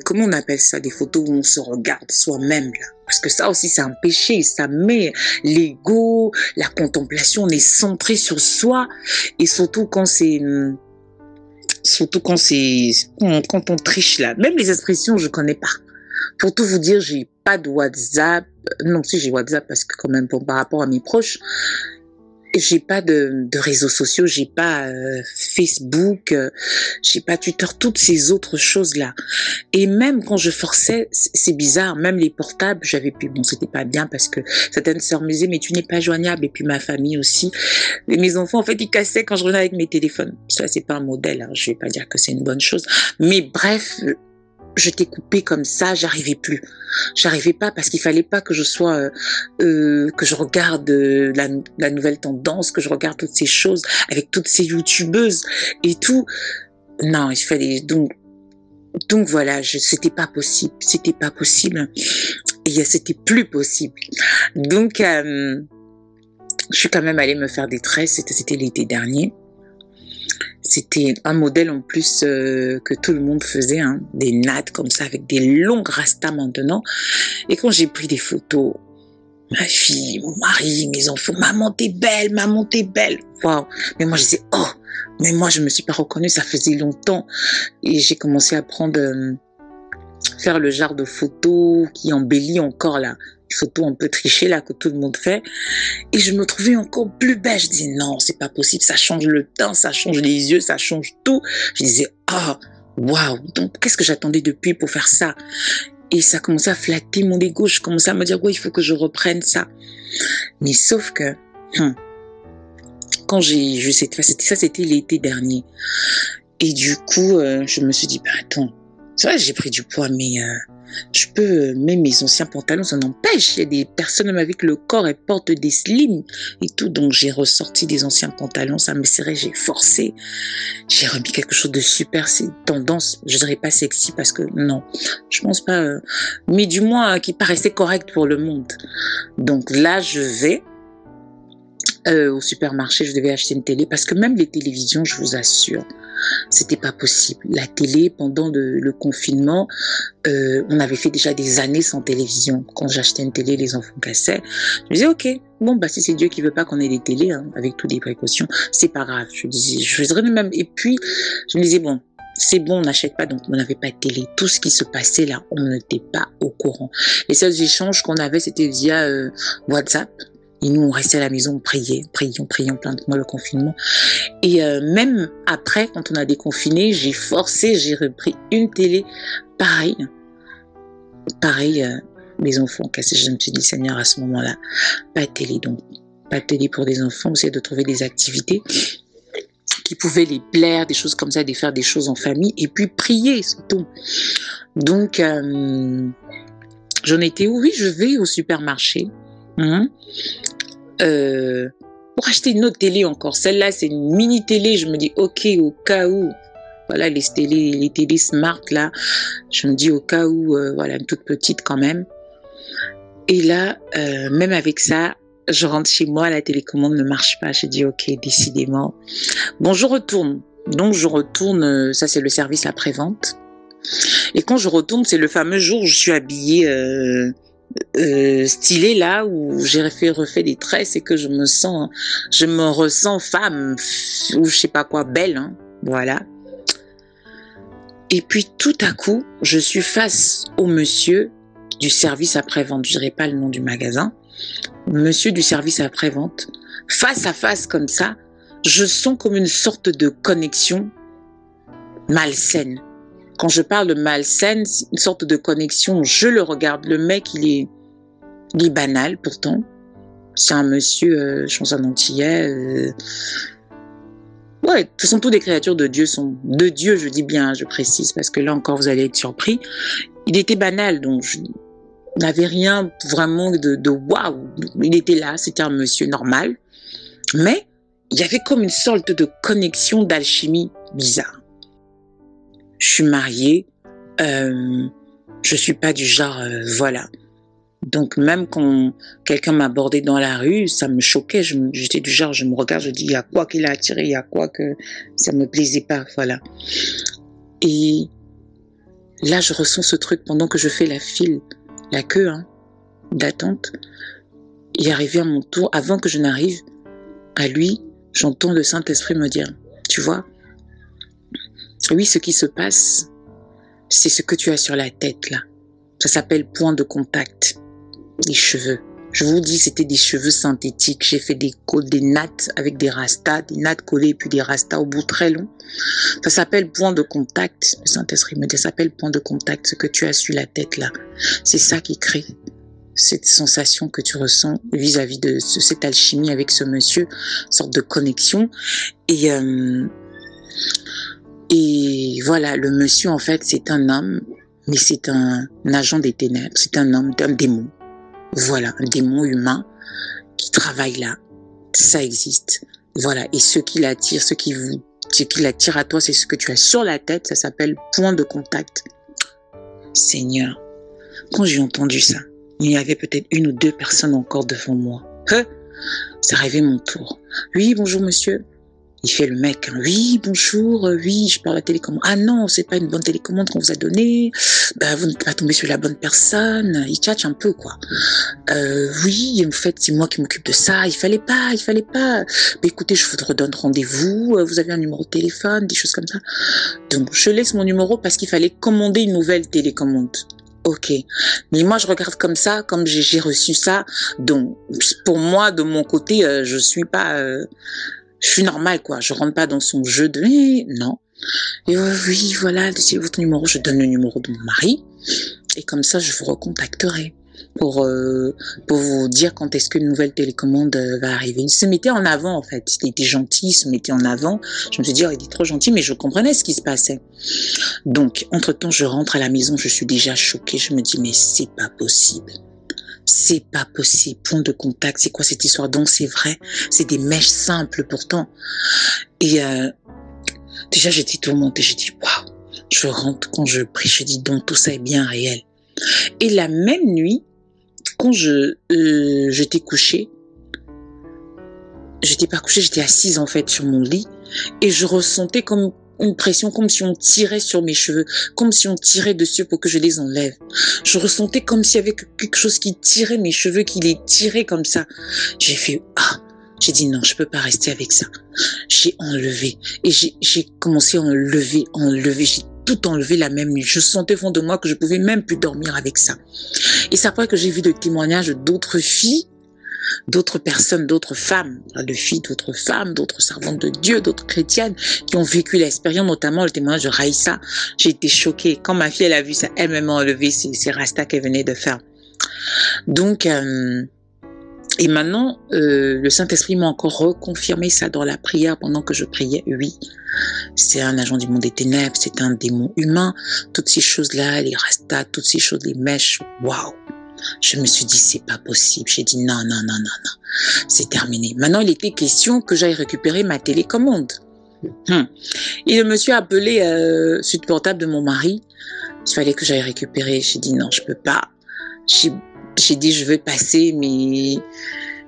comment on appelle ça, des photos où on se regarde soi-même, là. Parce que ça aussi, c'est un péché, ça met l'ego, la contemplation, on est centré sur soi, et surtout quand quand on triche là. Même les expressions, je connais pas. Pour tout vous dire, j'ai pas de WhatsApp. Non, si j'ai WhatsApp parce que quand même par rapport à mes proches. j'ai pas de réseaux sociaux, j'ai pas Facebook, j'ai pas Twitter, toutes ces autres choses-là. Et même quand je forçais, c'est bizarre, même les portables, j'avais pu, bon, c'était pas bien parce que certaines sœurs me disaient, mais tu n'es pas joignable, et puis ma famille aussi. Et mes enfants, en fait, ils cassaient quand je revenais avec mes téléphones. Ça, c'est pas un modèle, hein, je vais pas dire que c'est une bonne chose. Mais bref, je t'ai coupé comme ça, j'arrivais plus. J'arrivais pas parce qu'il fallait pas que je sois, que je regarde la nouvelle tendance, que je regarde toutes ces choses avec toutes ces youtubeuses et tout. Non, il fallait donc voilà, c'était pas possible, et c'était plus possible. Donc je suis quand même allée me faire des tresses. C'était l'été dernier. C'était un modèle en plus que tout le monde faisait, hein, des nattes comme ça avec des longues rastas maintenant. Et quand j'ai pris des photos, ma fille, mon mari, mes enfants, maman t'es belle, maman t'es belle. Waouh. Mais moi je disais oh, mais moi je me suis pas reconnue, ça faisait longtemps. Et j'ai commencé à prendre faire le genre de photos qui embellit encore là, les photos un peu trichées là que tout le monde fait. Et je me trouvais encore plus belle. Je disais non, c'est pas possible, ça change le teint, ça change les yeux, ça change tout. Je disais ah, waouh. Donc qu'est-ce que j'attendais depuis pour faire ça? Et ça commençait à flatter mon ego. Je commençais à me dire ouais, il faut que je reprenne ça. Mais sauf que quand c'était l'été dernier. Et du coup, je me suis dit bah attends, c'est vrai, j'ai pris du poids, mais je peux même mes anciens pantalons, ça n'empêche. Il y a des personnes même avec le corps, elles portent des slims et tout. Donc j'ai ressorti des anciens pantalons, ça me serrait, j'ai forcé. J'ai remis quelque chose de super, c'est tendance. Je dirais pas sexy parce que non, je pense pas. Mais du moins qui paraissait correct pour le monde. Donc là, je vais au supermarché, je devais acheter une télé parce que même les télévisions, je vous assure, c'était pas possible. La télé, pendant le confinement, on avait fait déjà des années sans télévision. Quand j'achetais une télé, les enfants cassaient. Je me disais, ok, bon, bah, si c'est Dieu qui veut pas qu'on ait des télés, hein, avec toutes les précautions, c'est pas grave. Je faisais même, et puis, je me disais, bon, c'est bon, on n'achète pas, donc on n'avait pas de télé. Tout ce qui se passait là, on n'était pas au courant. Les seuls échanges qu'on avait, c'était via WhatsApp. Et nous, on restait à la maison, on priait plein de mois le confinement. Et même après, quand on a déconfiné, j'ai repris une télé. Pareil, les enfants cassés. Je me suis dit, Seigneur, à ce moment-là, pas de télé. Donc, pas de télé pour des enfants. Essayer de trouver des activités qui pouvaient les plaire, des choses comme ça, de faire des choses en famille. Et puis, prier, surtout. Donc, j'en étais où? Oui, je vais au supermarché. Pour acheter une autre télé encore. Celle-là, c'est une mini télé. Je me dis, ok, au cas où. Voilà, les télés smart, là. Je me dis, au cas où, voilà, une toute petite quand même. Et là, même avec ça, je rentre chez moi, la télécommande ne marche pas. Je dis, ok, décidément. Bon, je retourne. Donc, je retourne, ça, c'est le service après-vente. Et quand je retourne, c'est le fameux jour où je suis habillée stylée là, où j'ai refait des tresses et que je me ressens femme, ou je sais pas quoi, belle, hein, voilà. Et puis tout à coup, je suis face au monsieur du service après-vente, je dirais pas le nom du magasin, monsieur du service après-vente, face à face comme ça, je sens comme une sorte de connexion malsaine. Quand je parle de malsaine, c'est une sorte de connexion, je le regarde, le mec il est banal pourtant, c'est un monsieur, je pense un Antillais, ouais, ce sont toutes des créatures de Dieu, de Dieu, je dis bien, je précise, parce que là encore vous allez être surpris. Il était banal, donc je n'avais rien vraiment de waouh. Il était là, c'était un monsieur normal, mais il y avait comme une sorte de connexion d'alchimie bizarre. Je suis mariée, je suis pas du genre, voilà. Donc même quand quelqu'un m'abordait dans la rue, ça me choquait. J'étais du genre, je me regarde, je dis, il y a quoi qui l'a attiré, il y a quoi que ça me plaisait pas, voilà. Et là, je ressens ce truc pendant que je fais la queue hein, d'attente. Et arrivé à mon tour, avant que je n'arrive à lui, j'entends le Saint-Esprit me dire, tu vois, oui, ce qui se passe, c'est ce que tu as sur la tête là. Ça s'appelle point de contact. Les cheveux. Je vous dis, c'était des cheveux synthétiques. J'ai fait des nattes avec des rastas, des nattes collées et puis des rastas au bout très long. Ça s'appelle point de contact. Le Saint-Esprit me dit, ça s'appelle point de contact. Ce que tu as sur la tête là, c'est ça qui crée cette sensation que tu ressens vis-à-vis de cette alchimie avec ce monsieur, une sorte de connexion. Et voilà, le monsieur en fait, c'est un homme, mais c'est un agent des ténèbres. C'est un homme, un démon. Voilà, un démon humain qui travaille là. Ça existe. Voilà. Et ce qui l'attire, ce qui l'attire à toi, c'est ce que tu as sur la tête. Ça s'appelle point de contact. Seigneur, quand j'ai entendu ça, il y avait peut-être 1 ou 2 personnes encore devant moi. C'est arrivé mon tour. Oui, bonjour monsieur. Il fait le mec, hein. Oui, bonjour, oui, je parle à la télécommande. Ah non, c'est pas une bonne télécommande qu'on vous a donnée. Vous n'êtes pas tombé sur la bonne personne. Il tchatche un peu, quoi. Oui, en fait, c'est moi qui m'occupe de ça. Il fallait pas. Écoutez, je vous redonne rendez-vous. Vous avez un numéro de téléphone, des choses comme ça. Donc, je laisse mon numéro parce qu'il fallait commander une nouvelle télécommande. Ok, mais moi je regarde comme ça, comme j'ai reçu ça. Donc, pour moi, de mon côté, je suis normal, quoi. Je rentre pas dans son jeu de non. Et oui, voilà, c'est votre numéro. Je donne le numéro de mon mari. Et comme ça, je vous recontacterai pour vous dire quand est-ce qu'une nouvelle télécommande va arriver. Il se mettait en avant, en fait. Il était gentil, il se mettait en avant. Je me suis dit, oh, il est trop gentil, mais je comprenais ce qui se passait. Donc, entre-temps, je rentre à la maison, je suis déjà choquée. Je me dis, mais c'est pas possible. C'est pas possible. Point de contact, c'est quoi cette histoire? Donc, c'est vrai, c'est des mèches simples pourtant. Et déjà, j'étais tourmentée. J'ai dit, waouh. Je rentre, quand je prie, je dis, donc tout ça est bien réel. Et la même nuit, quand j'étais couchée, j'étais pas couchée, j'étais assise en fait sur mon lit et je ressentais comme une pression, comme si on tirait sur mes cheveux, comme si on tirait dessus pour que je les enlève. Je ressentais comme s'il y avait quelque chose qui tirait mes cheveux, qui les tirait comme ça. J'ai fait, j'ai dit non, je peux pas rester avec ça. J'ai enlevé et j'ai commencé à enlever, j'ai tout enlevé la même nuit. Je sentais au fond de moi que je pouvais même plus dormir avec ça. Et c'est après que j'ai vu le témoignage d'autres filles, d'autres personnes, d'autres femmes, de filles, d'autres femmes, d'autres servantes de Dieu, d'autres chrétiennes qui ont vécu l'expérience, notamment le témoignage de Raïssa. J'ai été choquée. Quand ma fille, elle a vu ça, elle-même a enlevé ces rastas qu'elle venait de faire. Donc, et maintenant, le Saint-Esprit m'a encore reconfirmé ça dans la prière pendant que je priais. Oui, c'est un agent du monde des ténèbres, c'est un démon humain. Toutes ces choses-là, les rastas, toutes ces choses, les mèches, waouh. Je me suis dit, c'est pas possible. J'ai dit, non, c'est terminé. Maintenant, il était question que j'aille récupérer ma télécommande. Et le monsieur a appelé sur le portable de mon mari. Il fallait que j'aille récupérer. J'ai dit, non, je peux pas. J'ai dit, je vais passer, mais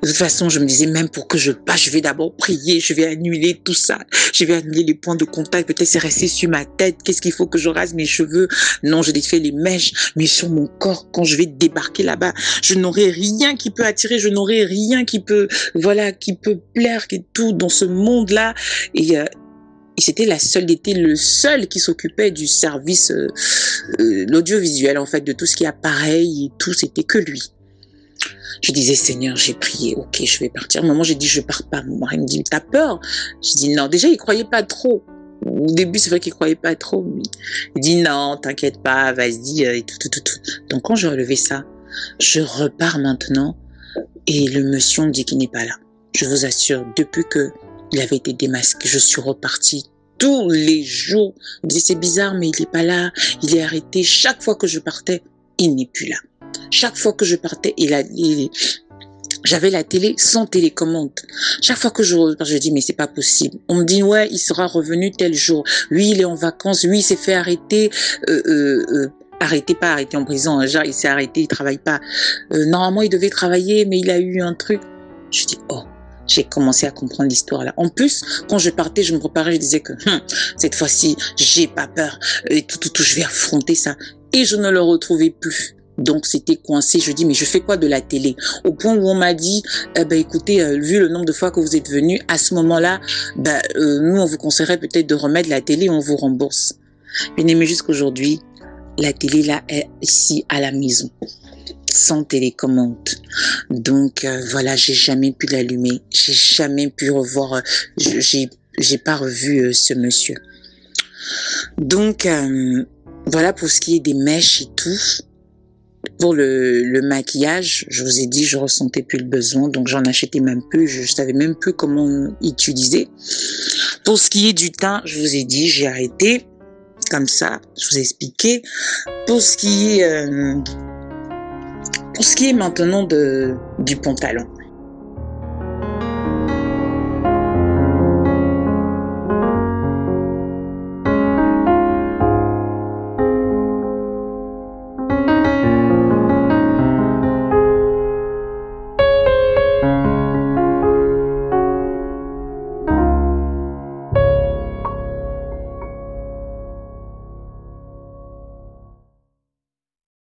de toute façon, je me disais, même pour que je passe, je vais d'abord prier, je vais annuler tout ça. Je vais annuler les points de contact, peut-être c'est resté sur ma tête. Qu'est-ce qu'il faut que je rase mes cheveux? Non, je défais les mèches, mais sur mon corps, quand je vais débarquer là-bas, je n'aurai rien qui peut attirer, je n'aurai rien qui peut, qui peut plaire, et tout dans ce monde-là. Et c'était le seul qui s'occupait du service, l'audiovisuel, en fait, de tout ce qui est appareil et tout, c'était que lui. Je disais, Seigneur, j'ai prié, ok, je vais partir. À un moment, j'ai dit, je pars pas. Mon mari me dit, t'as peur? Je dis, non, déjà, il croyait pas trop. Au début, c'est vrai qu'il croyait pas trop. Mais il dit, non, t'inquiète pas, vas-y, et tout. Donc, quand j'ai relevé ça, je repars maintenant et le monsieur me dit qu'il n'est pas là. Je vous assure, depuis que il avait été démasqué, je suis repartie tous les jours. On me disait, c'est bizarre, mais il n'est pas là. Il est arrêté. Chaque fois que je partais, il n'est plus là. Chaque fois que je partais, j'avais la télé sans télécommande. Chaque fois que je dis, mais c'est pas possible. On me dit, ouais, il sera revenu tel jour. Lui, il est en vacances. Lui, il s'est fait arrêter. Pas arrêté en prison. Genre, il s'est arrêté, il travaille pas. Normalement, il devait travailler, mais il a eu un truc. Je dis, oh. J'ai commencé à comprendre l'histoire là. En plus, quand je partais, je me préparais, je disais que cette fois-ci, j'ai pas peur. Et tout, je vais affronter ça. Et je ne le retrouvais plus. Donc, c'était coincé. Je dis, mais je fais quoi de la télé? Au point où on m'a dit, écoutez, vu le nombre de fois que vous êtes venu, à ce moment-là, nous, on vous conseillerait peut-être de remettre la télé, on vous rembourse. Bien aimé, jusqu'aujourd'hui, la télé là est ici à la maison. sans télécommande. Donc voilà, j'ai jamais pu l'allumer, j'ai jamais pu revoir, j'ai pas revu ce monsieur. Donc voilà pour ce qui est des mèches et tout. Pour le maquillage, je vous ai dit, je ressentais plus le besoin, donc j'en achetais même plus, je savais même plus comment utiliser. Pour ce qui est du teint, je vous ai dit, j'ai arrêté, comme ça, je vous ai expliqué. Pour ce qui est maintenant du pantalon.